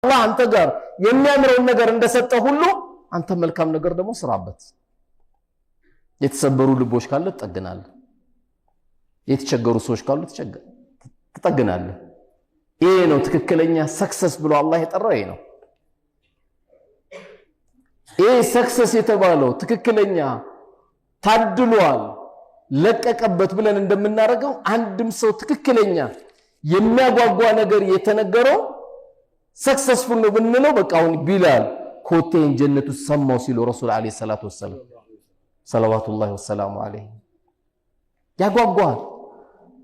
አላህ አንተ ጋር የሚያምረውን ነገር እንደሰጠ ሁሉ አንተ መልካም ነገር ደግሞ ስራበት የተሰበሩ ልቦች ካለ ትጠግናለህ የተቸገሩ ሰዎች ካሉ ትጠግናለህ ይሄ ነው ትክክለኛ ሰክሰስ ብሎ አላህ የጠራው ይሄ ነው ይሄ ሰክሰስ የተባለው ትክክለኛ ታድሏል ለቀቀበት ብለን እንደምናረጋው አንድም ሰው ትክክለኛ የሚያጓጓ ነገር የተነገረው ሰክሰስፉል ነው ብንለው በቃ አሁን ቢላል ኮቴን ጀነቱ ሰማው ሲሉ ረሱል አለይሂ ሰላቱ ወሰለም ሰለዋቱላሂ ወሰላሙ ዐለይሂ ያጓጓል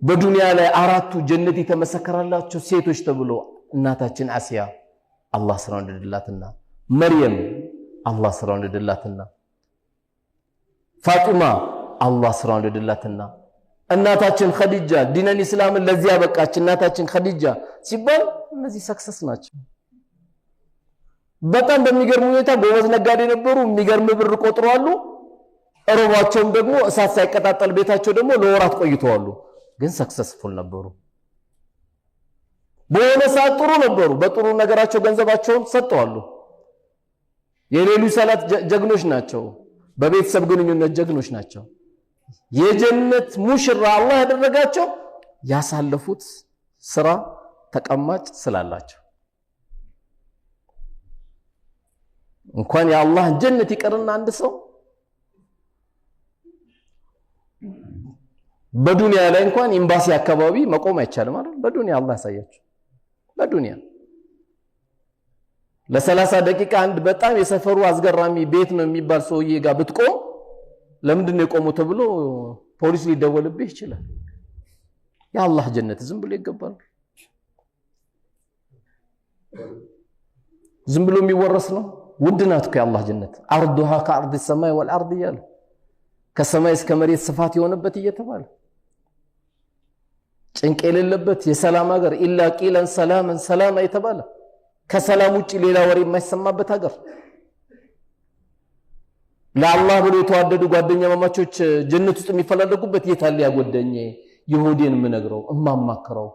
በዱንያ ላይ አራቱ ጀነት የተመሰከረላቸው ሴቶች ተብሎ እናታችን አሲያ አላህ ስራውን እንደድላትና መርየም አላህ ስራውን እንደድላትና ፋጢማ አላህ ስራውን እንደድላትና እናታችን ኸዲጃ ዲነል እስላምን ለዚያ በቃች እናታችን ኸዲጃ ሲባል እነዚህ ሰክሰስ ናቸው በጣም በሚገርም ሁኔታ ጎበዝ ነጋዴ ነበሩ የሚገርም ብር ቆጥረዋሉ እሮባቸውም ደግሞ እሳት ሳይቀጣጠል ቤታቸው ደግሞ ለወራት ቆይተዋሉ ግን ሰክሰስፉል ነበሩ በሆነ ሰዓት ጥሩ ነበሩ በጥሩ ነገራቸው ገንዘባቸውን ሰጠዋሉ የሌሉ ሰላት ጀግኖች ናቸው በቤተሰብ ግንኙነት ጀግኖች ናቸው የጀነት ሙሽራ አላህ ያደረጋቸው ያሳለፉት ስራ ተቀማጭ ስላላቸው እንኳን የአላህ ጀነት ይቀርና አንድ ሰው በዱንያ ላይ እንኳን ኤምባሲ አካባቢ መቆም አይቻልም አይደል በዱንያ አላህ ያሳያችሁ በዱንያ ለ30 ደቂቃ አንድ በጣም የሰፈሩ አዝገራሚ ቤት ነው የሚባል ሰውዬ ጋር ብትቆም ለምንድን ነው የቆመው ተብሎ ፖሊስ ሊደወልብህ ይችላል የአላህ ጀነት ዝም ብሎ ይገባል ዝም ብሎ የሚወረስ ነው ውድናት ከአላህ ጀነት አርዱሃ ከአርድ السماء والارض ያለ ከሰማይ እስከ መሬት ስፋት የሆነበት እየተባለ ጭንቅ የሌለበት የሰላም ሀገር ኢላ ቂለን ሰላመን ሰላም የተባለ ከሰላም ውጪ ሌላ ወሬ የማይሰማበት ሀገር ለአላህ ብሎ የተዋደዱ ጓደኛ ማማቾች ጀነት ውስጥ የሚፈላለጉበት የታለ ያጎደኘ ይሁዲን ምነግረው እማማከረው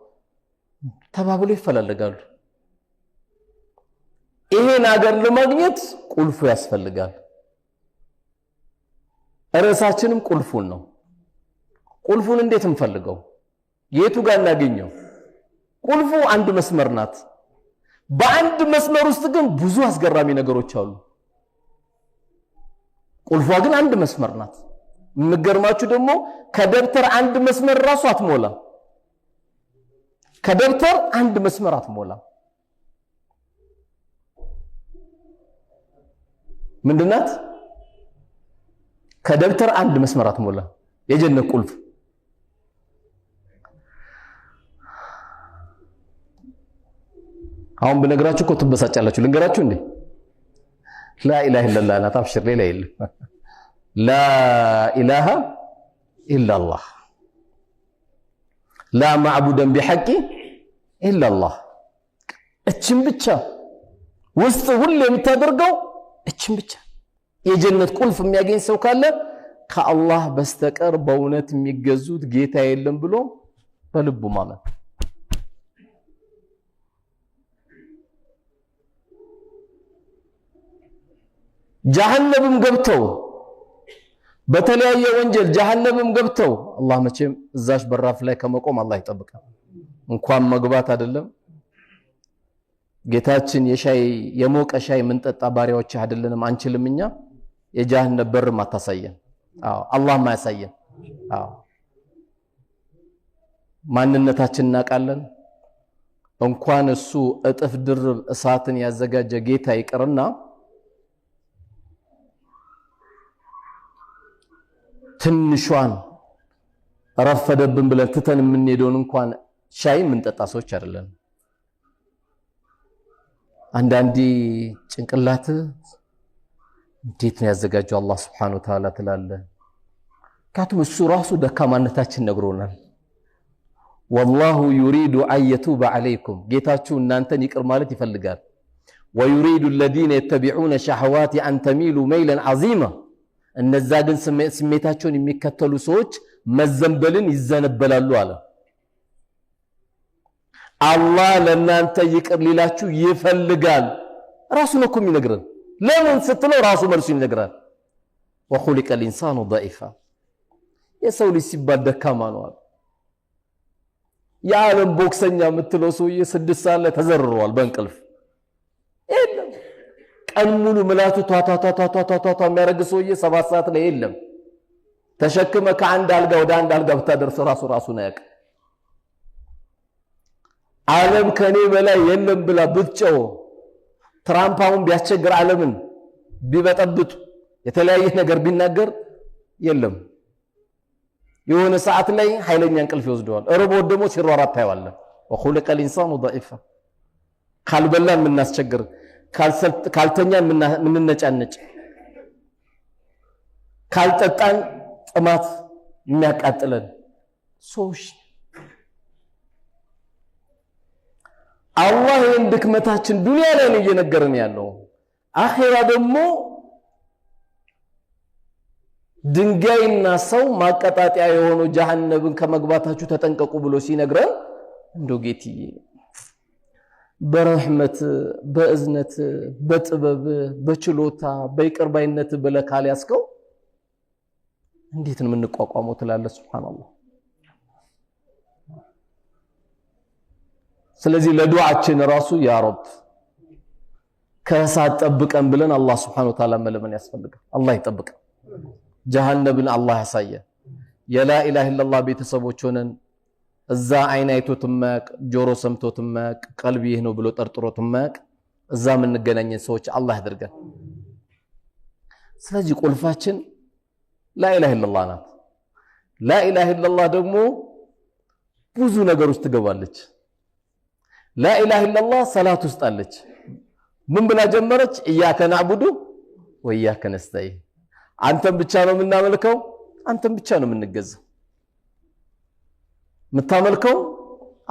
ተባብሎ ይፈላለጋሉ ይሄን ሀገር ለማግኘት ቁልፉ ያስፈልጋል ራሳችንም ቁልፉን ነው ቁልፉን እንዴት እንፈልገው የቱ ጋር እናገኘው ቁልፉ አንድ መስመር ናት በአንድ መስመር ውስጥ ግን ብዙ አስገራሚ ነገሮች አሉ ቁልፏ ግን አንድ መስመር ናት ምገርማችሁ ደግሞ ከደብተር አንድ መስመር ራሱ አትሞላ ከደብተር አንድ መስመር አትሞላ ምንድናት ከደብተር አንድ መስመር አትሞላ የጀነት ቁልፍ አሁን በነገራችሁ እኮ ትበሳጫላችሁ ልንገራችሁ እንዴ لا اله الا الله انا تبشر لا اله لا اله الا الله لا معبود بحق الا الله እቺን ብቻ ውስጥ ሁሉ የምታደርገው እቺን ብቻ የጀነት ቁልፍ የሚያገኝ ሰው ካለ ከአላህ በስተቀር በእውነት የሚገዙት ጌታ የለም ብሎ በልቡ ማመን ጀሃነምም ገብተው በተለያየ ወንጀል ጀሃነምም ገብተው አላህ መቼም እዛሽ በራፍ ላይ ከመቆም አላህ ይጠብቃል እንኳን መግባት አይደለም ጌታችን የሻይ የሞቀ ሻይ ምንጠጣ ባሪያዎች አይደለንም አንችልምኛ የጀሃነም በር ማታሳየን አላህ ማያሳየን ማንነታችንን እናቃለን እንኳን እሱ እጥፍ ድርብ እሳትን ያዘጋጀ ጌታ ይቀርና ትንሿን ረፈደብን ብለን ትተን የምንሄደውን እንኳን ሻይ ምንጠጣ ሰዎች አይደለም አንዳንዲ ጭንቅላት እንዴት ነው ያዘጋጀው አላህ Subhanahu Wa Ta'ala ትላለ ካቱም እሱ ራሱ ደካማነታችን ነግሮናል والله يريد ان يتوب عليكم ጌታችሁ እናንተን ይቅር ማለት ይፈልጋል ويريد الذين يتبعون شهوات ان تميلوا ميلا عظيما እነዛ ግን ስሜታቸውን የሚከተሉ ሰዎች መዘንበልን ይዘነበላሉ አለ አላህ ለእናንተ ይቅር ሊላችሁ ይፈልጋል ራሱ ነው እኮ የሚነግረን ለምን ስትለው ራሱ መልሱ ይነግራል وخلق الانسان ضعيفا የሰው ልጅ ሲባል ደካማ ነው የዓለም ቦክሰኛ የምትለው ሰውዬ 6 ሰዓት ላይ ተዘርሯል በእንቅልፍ የለም ቀን ሙሉ ምላቱ ቷቷቷቷቷቷ የሚያረግ ሰውዬ 7 ሰዓት ላይ የለም ተሸክመ ከአንድ አልጋ ወደ አንድ አልጋ ብታደርስ ራሱ ነው ያቀ ዓለም ከኔ በላይ የለም ብላ ብትጨው ትራምፓውን ቢያስቸግር ዓለምን ቢበጠብጡ የተለያየ ነገር ቢናገር የለም የሆነ ሰዓት ላይ ኃይለኛ እንቅልፍ ይወስደዋል እርቦት ደግሞ ሲሯሯጥ ታይዋለህ وخلق الانسان ضعيفا ካልበላን ምናስቸግር ካልተኛን ምንነጫነጭ ካልጠጣን ጥማት የሚያቃጥለን ሰዎች አላህ እንድክመታችን ዱንያ ላይ ነው እየነገረን ያለው አኺራ ደግሞ ድንጋይና ሰው ማቀጣጣያ የሆኑ ጀሃነብን ከመግባታችሁ ተጠንቀቁ ብሎ ሲነግረን እንደው ጌትዬ በረህመት በእዝነት በጥበብ በችሎታ በይቅርባይነት በለካል ያስከው እንዴት ነው የምንቋቋመው ትላለህ ሱብሃንአላህ ስለዚህ ለዱዓችን ራሱ ያ ረብ ከሳት ጠብቀን ብለን አላህ Subhanahu Wa Ta'ala መለመን ያስፈልጋል አላህ ይጠብቀን ጀሃነብን አላህ ያሳየ የላ ኢላሃ ኢላላህ ቤተሰቦች ሆነን እዛ አይን አይቶት ማቅ ጆሮ ሰምቶት ማቅ ቀልብ ይህ ነው ብሎ ጠርጥሮት ማቅ እዛ ምን ገናኘን ሰዎች አላህ ያድርገን ስለዚህ ቁልፋችን ላ ኢላሃ ኢላላህ ናት ላ ኢላሃ ኢላላህ ደግሞ ብዙ ነገር ውስጥ ትገባለች لا إله إلا الله صلاة استالج من بلا جمرج إياك نعبد وإياك نستعين أنتم بتشانو من نعملكو أنتم بتشانو من نجز متعملكو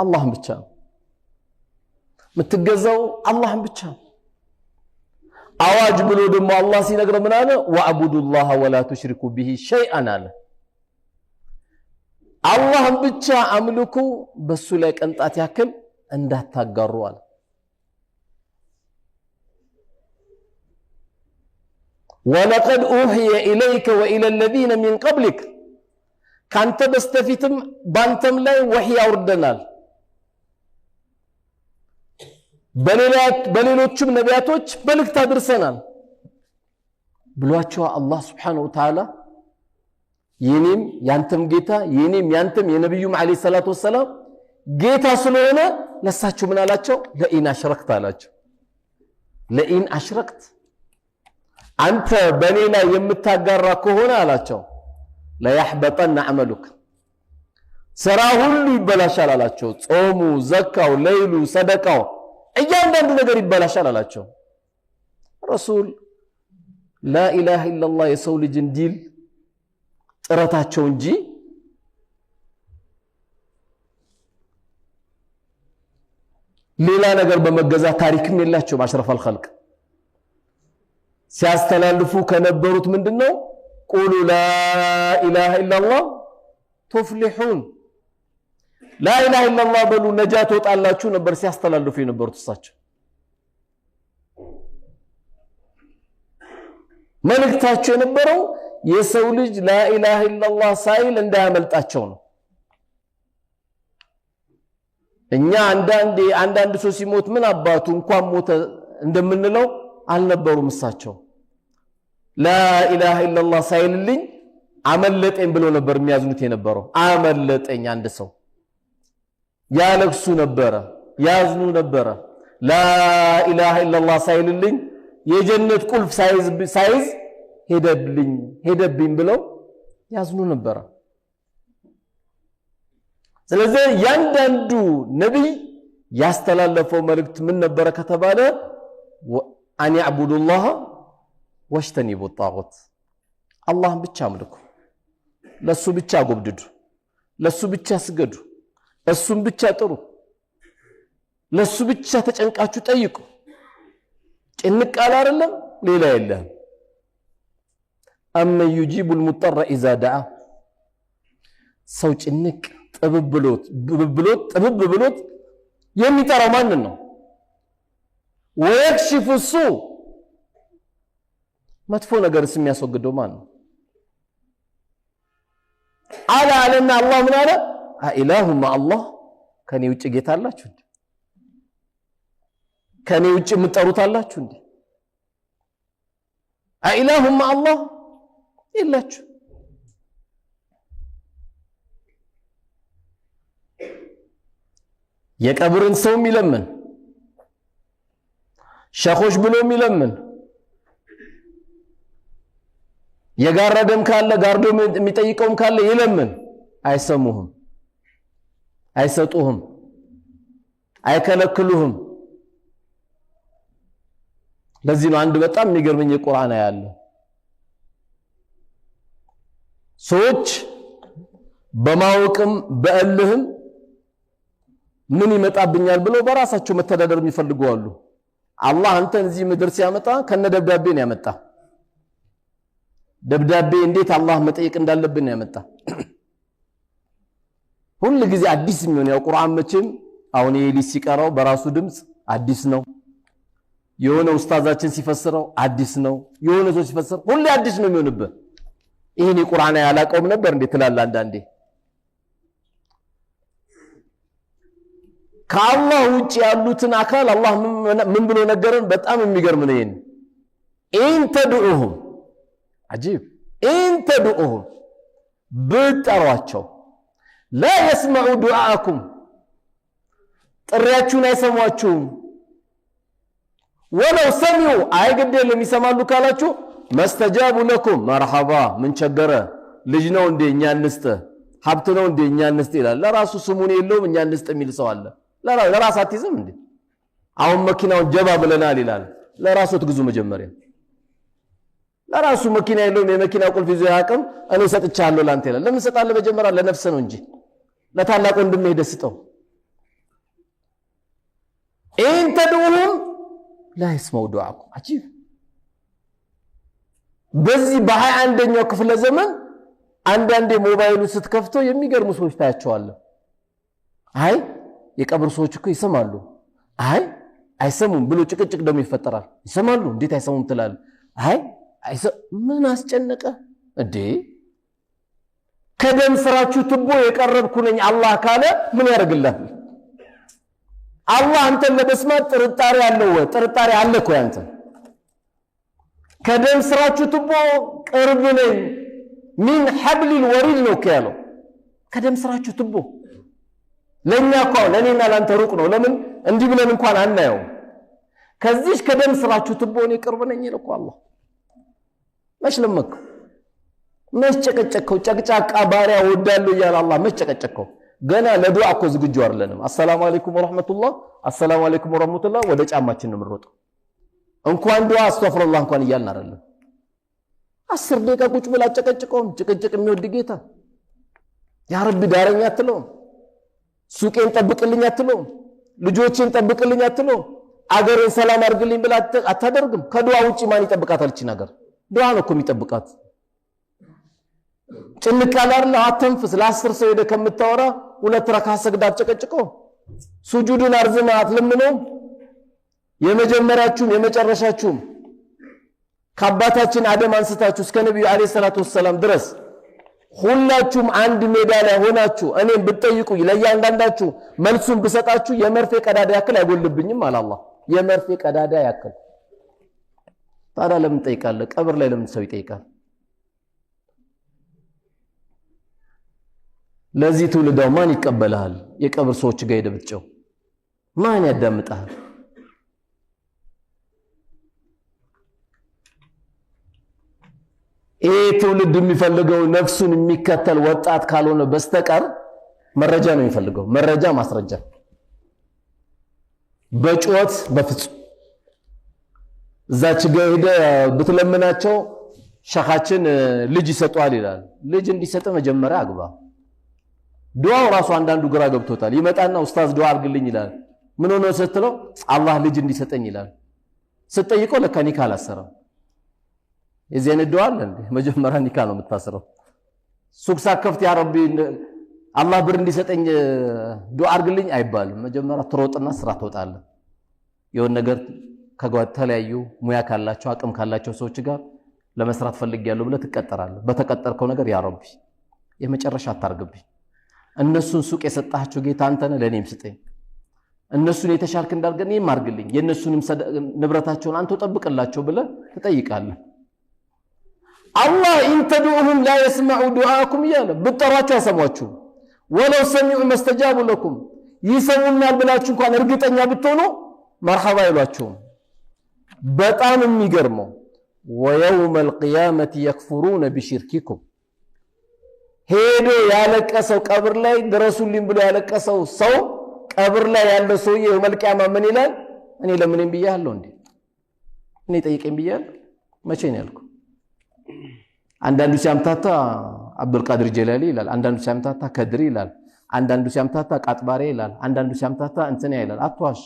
الله بتشانو متجزو الله بتشانو أواج بلو دم الله سينقر من هذا وعبدوا الله ولا تشركوا به شيئا على الله بتشا أملكو بس لك أنت أتياكل እንዳታጋሩ አለ ولقد اوحي اليك والى الذين من قبلك ካንተ በስተፊትም ባንተም ላይ ወህይ አውርደናል በሌሎችም ነቢያቶች መልእክት አድርሰናል ብሏቸው አላህ Subhanahu Wa Ta'ala የኔም ያንተም ጌታ የኔም ያንተም የነብዩ መሐመድ ሰለላሁ ዐለይሂ ወሰለም ጌታ ስለሆነ ለሳቸው ምን አላቸው ለኢን አሽረክት አላቸው ለኢን አሽረክት አንተ በኔ ላይ የምታጋራ ከሆነ አላቸው ለይحبطن عملك ስራ ሁሉ ይበላሻል አላቸው ጾሙ ዘካው ለይሉ ሰደቃው እያንዳንዱ ነገር ይበላሻል አላቸው ረሱል ላ ኢላሃ ኢላላህ የሰው ልጅ እንዲል ጥረታቸው እንጂ ሌላ ነገር በመገዛት ታሪክም የላቸው ማሽረፈል ኸልቅ ሲያስተላልፉ ከነበሩት ምንድነው ቁሉ ላ ኢላሃ ኢላላህ ተፍሊሁን ላ ኢላሃ ኢላላህ በሉ ነጃት ወጣላችሁ ነበር ሲያስተላልፉ የነበሩት እሳቸው መልእክታቸው የነበረው የሰው ልጅ ላ ኢላሃ ኢላላህ ሳይል እንዳያመልጣቸው ነው እኛ አንዳንድ ሰው ሲሞት ምን አባቱ እንኳን ሞተ እንደምንለው አልነበሩም እሳቸው ላ ኢላሃ ኢላላህ ሳይልልኝ አመለጠኝ ብሎ ነበር የሚያዝኑት የነበረው አመለጠኝ አንድ ሰው ያለቅሱ ነበረ ያዝኑ ነበረ ላ ኢላሃ ኢላላህ ሳይልልኝ የጀነት ቁልፍ ሳይዝ ሄደብኝ ብለው ያዝኑ ነበረ ስለዚህ ያንዳንዱ ነብይ ያስተላለፈው መልእክት ምን ነበር ከተባለ አን ያዕቡዱላህ ወሽተኒቡ ጣጉት አላህን ብቻ አምልኩ ለሱ ብቻ ጎብድዱ ለሱ ብቻ ስገዱ እሱን ብቻ ጥሩ ለሱ ብቻ ተጨንቃችሁ ጠይቁ ጭንቅ አለ አይደለም ሌላ የለም አመ يجيب المضطر اذا دعا ሰው ጭንቅ ጥብብ ብሎት የሚጠራው ማንን ነው? ወይክሽፉ ሱ መጥፎ ነገርስ የሚያስወግደው ማን ነው? አለና አላህ ምን አለ? አኢላሁ ማአላህ ከኔ ውጭ ጌታ አላችሁ እንዴ? ከኔ ውጭ የምትጠሩት አላችሁ እንዴ? አኢላሁ ማአላህ የላችሁ። የቀብርን ሰው የሚለምን ሸኾች ብሎ የሚለምን የጋረደም ካለ ጋርዶ የሚጠይቀውም ካለ ይለምን፣ አይሰሙህም፣ አይሰጡህም፣ አይከለክሉህም። ለዚህ ነው አንድ በጣም የሚገርመኝ የቁርአን ያለ ሰዎች በማወቅም በእልህም ምን ይመጣብኛል ብለው በራሳቸው መተዳደር የሚፈልጉ አሉ። አላህ አንተን እዚህ ምድር ሲያመጣ ከነደብዳቤ ነው ያመጣ። ደብዳቤ እንዴት አላህ መጠየቅ እንዳለብን ያመጣ። ሁሉ ጊዜ አዲስ የሚሆን ያው ቁርአን መቼም አሁን ይሄ ልጅ ሲቀራው በራሱ ድምጽ አዲስ ነው። የሆነ ኡስታዛችን ሲፈስረው አዲስ ነው። የሆነ ሰው ሲፈስር ሁሉ አዲስ ነው የሚሆንበት። ይሄን የቁርአን ያላቀውም ነበር እንዴ ትላለህ አንዳንዴ። ከአላህ ውጭ ያሉትን አካል አላህ ምን ብሎ ነገረን? በጣም የሚገርም ነው። ይሄን ኢንተድኡሁም አጂብ ኢንተድኡሁም ብትጠሯቸው ላ የስመዑ ዱዓአኩም ጥሪያችሁን አይሰሟችሁም። ወለው ሰሚዑ አይገደልም ይሰማሉ ካላችሁ መስተጃቡ ለኩም መርሐባ ምን ቸገረ ልጅ ነው እንዴ እኛ እንስጥ፣ ሀብት ነው እንዴ እኛ እንስጥ ይላል። ለራሱ ስሙን የለውም እኛ እንስጥ የሚል ሰው አለ። ለራስ አትይዝም እንዴ? አሁን መኪናውን ጀባ ብለናል ይላል። ለራሱ ትግዙ መጀመሪያ። ለራሱ መኪና የለውም የመኪና ቁልፍ ይዞ ያቅም እኔ ሰጥቻለሁ ላንተ ይላል። ለምን ሰጣለ? መጀመሪያ ለነፍስ ነው እንጂ ለታላቅ ወንድም ሄደ ስጠው። ኢን ተድዑሁም ላ የስመዑ ዱዓኩም አጂብ። በዚህ በ21ኛው ክፍለ ዘመን አንዳንዴ ሞባይሉን ስትከፍተው የሚገርሙ ሰዎች ታያቸዋለህ። አይ የቀብር ሰዎች እኮ ይሰማሉ፣ አይ አይሰሙም ብሎ ጭቅጭቅ ደግሞ ይፈጠራል። ይሰማሉ እንዴት አይሰሙም ትላለህ? አይ ምን አስጨነቀ እንዴ? ከደም ስራችሁ ትቦ የቀረብኩ ነኝ አላህ ካለ ምን ያደርግልሃል? አላህ አንተን ለመስማት ጥርጣሬ አለው ወይ? ጥርጣሬ አለ እኮ ያንተ። ከደም ስራችሁ ትቦ ቅርብ ነኝ ሚን ሐብሊል ወሪድ ነው ያለው። ከደም ስራችሁ ትቦ ለኛ እኮ ለኔና ላንተ ሩቅ ነው። ለምን እንዲህ ብለን እንኳን አናየው። ከዚህ ከደም ስራችሁ ትቦ እኔ ቅርብ ነኝ ይላል እኮ አላህ። መች ለመከው? መች ጨቀጨከው? ጨቅጫቃ ባሪያ ወዳለው ይላል አላህ። መች ጨቀጨከው? ገና ለዱዓ እኮ ዝግጁ አይደለንም። አሰላሙ አለይኩም ወራህመቱላህ፣ አሰላሙ አለይኩም ወራህመቱላህ ወደ ጫማችን ነው የምንሮጠው። እንኳን ዱዓ አስተግፍሩላህ እንኳን እያልን አይደለም። 10 ደቂቃ ቁጭ ብላ ጨቀጭቀውም ጭቅጭቅ የሚወድ ጌታ ያ ረቢ ዳረኛ አትለውም፣ ሱቄን ጠብቅልኝ አትለውም፣ ልጆቼን ጠብቅልኝ አትለውም፣ አገሬን ሰላም አድርግልኝ ብላ አታደርግም። ከዱዓ ውጪ ማን ይጠብቃታል? እቺ ነገር ዱዓ ነው እኮ የሚጠብቃት። ጭንቅ ያላል አተንፍስ። ለ10 ሰው ሄደ ከምታወራ 2 ረካ ሰግዳ ጨቀጭቀው ሱጁዱን አርዝማ አትለምነው። የመጀመሪያችሁም የመጨረሻችሁም ከአባታችን አደም አንስታችሁ እስከ ነብዩ አለይሂ ሰላቱ ወሰለም ድረስ ሁላችሁም አንድ ሜዳ ላይ ሆናችሁ እኔን ብትጠይቁኝ ለእያንዳንዳችሁ መልሱን ብሰጣችሁ የመርፌ ቀዳዳ ያክል አይጎልብኝም አለ አላህ። የመርፌ ቀዳዳ ያክል። ታዲያ ለምን ጠይቃለህ? ቀብር ላይ ለምን ሰው ይጠይቃል? ለዚህ ትውልዳው ማን ይቀበልሃል? የቀብር ሰዎች ጋር ሄደህ ብትጨው ማን ያዳምጣል? ይሄ ትውልድ የሚፈልገው ነፍሱን የሚከተል ወጣት ካልሆነ በስተቀር መረጃ ነው የሚፈልገው። መረጃ፣ ማስረጃ። በጩኸት በፍጹም እዛች ጋር ሄደህ ብትለምናቸው ሸኻችን ልጅ ይሰጧል ይላል። ልጅ እንዲሰጥ መጀመሪያ አግባ። ዱዓው ራሱ አንዳንዱ ግራ ገብቶታል። ይመጣና ኡስታዝ ዱዓ አድርግልኝ ይላል። ምን ሆነ ስትለው አላህ ልጅ እንዲሰጠኝ ይላል። ስትጠይቀው ለካ ኒካ አላሰረም። የዚህ አይነት ዱዓ አለ እንዴ? መጀመሪያ ኒካ ነው የምታስረው። ሱቅ ሳከፍት ያ ረቢ አላህ ብር እንዲሰጠኝ ዱዓ አድርግልኝ አይባልም። መጀመሪያ ትሮጥና ስራ ትወጣለህ። የሆነ ነገር ከተለያዩ ሙያ ካላቸው አቅም ካላቸው ሰዎች ጋር ለመስራት ፈልጊያለሁ ብለህ ትቀጠራለህ። በተቀጠርከው ነገር ያ ረቢ የመጨረሻ አታርግብኝ፣ እነሱን ሱቅ የሰጣቸው ጌታ አንተ ነህ፣ ለኔም ስጠኝ፣ እነሱን የተሻልክ እንዳርገኝ እኔም አርግልኝ፣ የነሱንም ንብረታቸውን አንተ ጠብቅላቸው ብለህ ትጠይቃለህ። አላህ ኢንተዱኡሁም ላ የስመዑ ዱዓኩም እያለ ብትጠሯቸው አይሰሟችሁም። ወለው ሰሚዑ መስተጃቡ ለኩም ይሰሙናል ብላችሁ እንኳን እርግጠኛ ብትሆኑ መርሐባ ይሏችሁም። በጣም የሚገርመው ወየውመል ቂያመቲ የክፉሩነ ቢሽርኪኩም ሄዶ ያለቀሰው ቀብር ላይ ድረሱልኝ ብሎ ያለቀሰው ሰው ቀብር ላይ ያለው ሰውዬ የውመል ቂያማ ምን ይላል? እኔ ለምንም ብያለሁ እንዴ? እኔ ጠይቀኝ ብያለሁ? መቼ ነው ያልኩ? አንዳንዱ ሲያምታታ አብዱልቃድር ጀላሊ ይላል፣ አንዳንዱ ሲያምታታ ከድሪ ይላል፣ አንዳንዱ ሲያምታታ ቃጥባሬ ይላል፣ አንዳንዱ ሲያምታታ እንትና ይላል። አትዋሽ።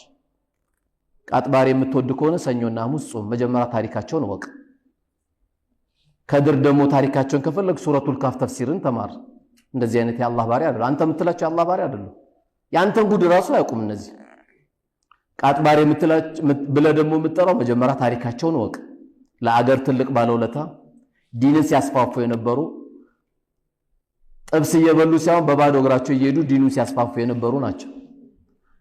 ቃጥባሬ የምትወድ ከሆነ ሰኞና ሐሙስ ጾም፣ መጀመሪያ ታሪካቸውን ወቅ። ከድር ደግሞ ታሪካቸውን ከፈለግ ሱረቱል ካፍ ተፍሲርን ተማር። እንደዚህ አይነት የአላህ ባሪያ አይደለም። አንተ የምትላቸው የአላህ ባሪያ አይደለም። ያንተን ጉድ ራሱ አያውቁም እነዚህ። ቃጥባሬ የምትላቸው ብለህ ደግሞ የምትጠራው መጀመሪያ ታሪካቸውን ወቅ። ለአገር ትልቅ ባለውለታ ዲንን ሲያስፋፉ የነበሩ ጥብስ እየበሉ ሳይሆን በባዶ እግራቸው እየሄዱ ዲኑን ሲያስፋፉ የነበሩ ናቸው።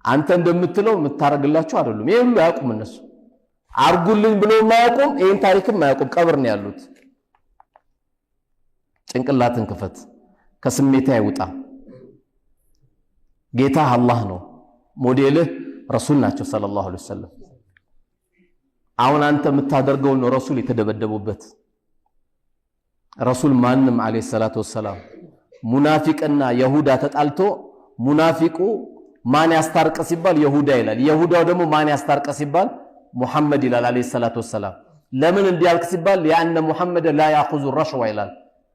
አንተ እንደምትለው የምታረግላቸው አይደሉም። ይሄ ሁሉ አያውቁም እነሱ። አርጉልኝ ብሎ ማያውቁም፣ ይሄን ታሪክም አያውቁም። ቀብር ነው ያሉት። ጭንቅላትን ክፈት፣ ከስሜት አይውጣ። ጌታ አላህ ነው፣ ሞዴልህ ረሱል ናቸው ሰለላሁ ዐለይሂ ወሰለም። አሁን አንተ የምታደርገውን ረሱል የተደበደቡበት ረሱል ማንም አለይሂ ሰላቱ ወሰላም ሙናፊቅና ይሁዳ ተጣልቶ ሙናፊቁ ማን ያስታርቀ ሲባል ይሁዳ ይላል፣ ይሁዳው ደግሞ ማን ያስታርቀ ሲባል ሙሐመድ ይላል አለይሂ ሰላቱ ወሰላም። ለምን እንዲያልክ ሲባል ያነ ሙሐመድ ላ ያኹዙ ረሽዋ ይላል።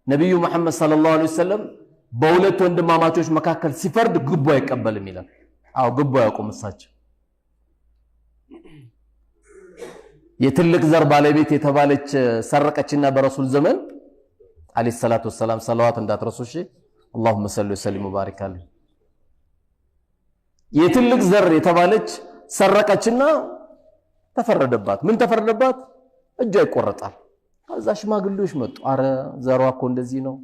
ነብዩ መሐመድ ሰለላሁ ዐለይሂ ወሰለም በሁለት ወንድማማቾች መካከል ሲፈርድ ግቦ አይቀበልም ይላል። አው ግቦ ያቆም እሳቸው የትልቅ ዘር ባለቤት የተባለች ሰረቀችና በረሱል ዘመን አለይሂ ሰላቱ ወሰላም ሰለዋት እንዳትረሱ እሺ። اللهم صل وسلم وبارك عليه። የትልቅ ዘር የተባለች ሰረቀችና ተፈረደባት። ምን ተፈረደባት? እጇ ይቆረጣል። ከዛ ሽማግሌዎች መጡ። አረ ዘሯ እኮ እንደዚህ ነው፣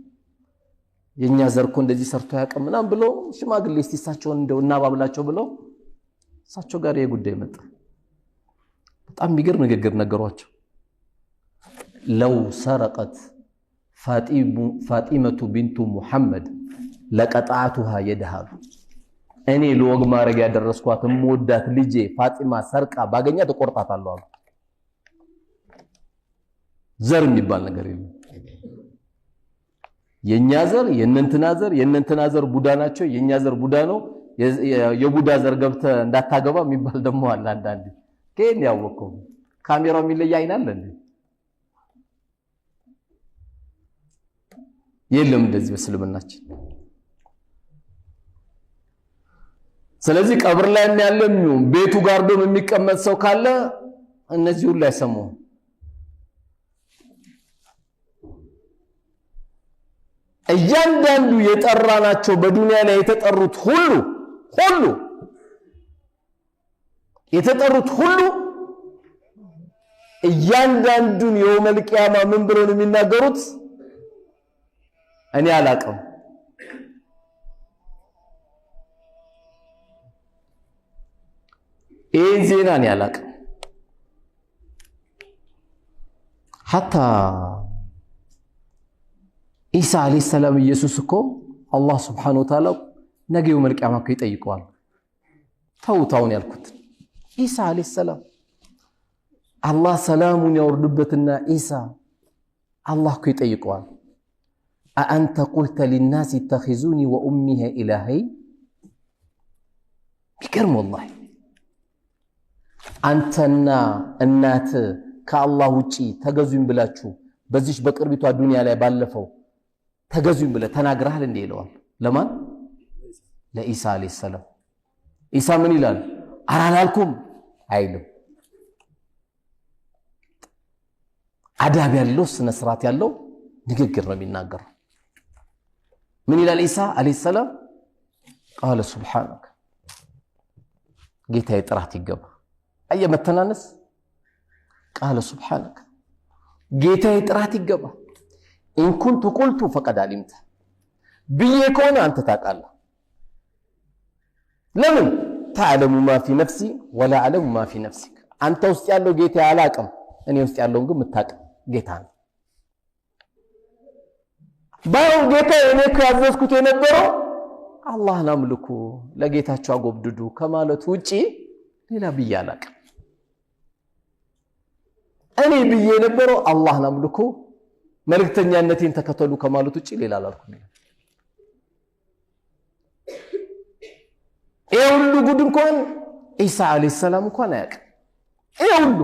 የኛ ዘር እኮ እንደዚህ ሰርቶ ያቀም ምናምን ብሎ ሽማግሌ እስቲሳቸውን እንደው እናባብላቸው ብለው እሳቸው ጋር የጉዳይ መጣ። በጣም የሚገርም ንግግር ነገሯቸው። ለው ሰረቀት ፋጢመቱ ቢንቱ ሙሐመድ ለቀጣዓቱሃ የደሃሉ እኔ ለወግ ማረግ ያደረስኳት እምወዳት ልጄ ፋጢማ ሰርቃ ባገኛ ተቆርጣታለሁ አሉ። ዘር የሚባል ነገር የለም። የኛ ዘር የእነንትና ዘር ቡዳ ናቸው፣ የኛ ዘር ቡዳ ነው፣ የቡዳ ዘር ገብተ እንዳታገባ የሚባል ደግሞ አለ። አንዳንዴ ከየት ያወቀው ካሜራው የሚለይ አይናል እንዴ? የለም እንደዚህ በእስልምናችን። ስለዚህ ቀብር ላይ ያለም ቤቱ ጋር ደም የሚቀመጥ ሰው ካለ እነዚህ ሁሉ አይሰሙም። እያንዳንዱ የጠራናቸው በዱንያ ላይ የተጠሩት ሁሉ የተጠሩት ሁሉ እያንዳንዱን የውመል ቂያማ ምን ብለው ነው የሚናገሩት? እኔ አላቀም። ይህን ዜና እኔ አላቅም። ሐታ ኢሳ አለይሂ ሰላም ኢየሱስ እኮ አላህ ሱብሓነሁ ወተዓላ ነገ የውመል ቂያማ እኮ ይጠይቀዋል። ተውታውን ያልኩት ኢሳ አለይሂ ሰላም አላህ ሰላሙን ያወርድበትና ኢሳ አላህ እኮ ይጠይቀዋል። አአንተ ቁልተ ሊናስ ኢተኺዙኒ ወኡሚሂ ኢላሂ። ቢገርም ወላሂ አንተና እናት ከአላህ ውጪ ተገዙኝ ብላችሁ በዚህ በቅርቢቷ ዱንያ ላይ ባለፈው ተገዙኝ ብለ ተናግረሃል እንዴ ይለዋል። ለማን? ለኢሳ አለይሂ ሰላም። ኢሳ ምን ይላል? አላልኩም አይልም። አዳብ ያለው ስነ ስርዓት ያለው ንግግር ነው የሚናገረው። ምን ይላል ኢሳ አለይሂ ሰላም? ቃለ ሱብሓነከ ጌታዬ ጥራት ይገባ አየመተናነስ ቃለ ሱብሓነከ ጌታዬ ጥራት ይገባ ኢን ኩንቱ ቁልቱ ፈቀድ አሊምተ ብዬ ከሆነ አንተ ታውቃለህ ለምን تعلم ما في نفسي ولا أعلم ما في نفسك أنت ውስጥ ያለው ጌታ ያላቀም እኔ ውስጥ ያለውን ግን ምታቀ ጌታ ነው ባው ጌታ እኔ ካዘዝኩት የነበረው አላህን አምልኩ ለጌታቸው አጎብድዱ ከማለት ውጪ ሌላ ብያላቀ እኔ ብዬ የነበረው አላህን አምልኩ መልእክተኛነቴን ተከተሉ ከማለት ውጪ ሌላ አላልኩም ይሄ ሁሉ ጉድ እንኳን ኢሳ አለይሂ ሰላም እንኳን አያውቅም ይሄ ሁሉ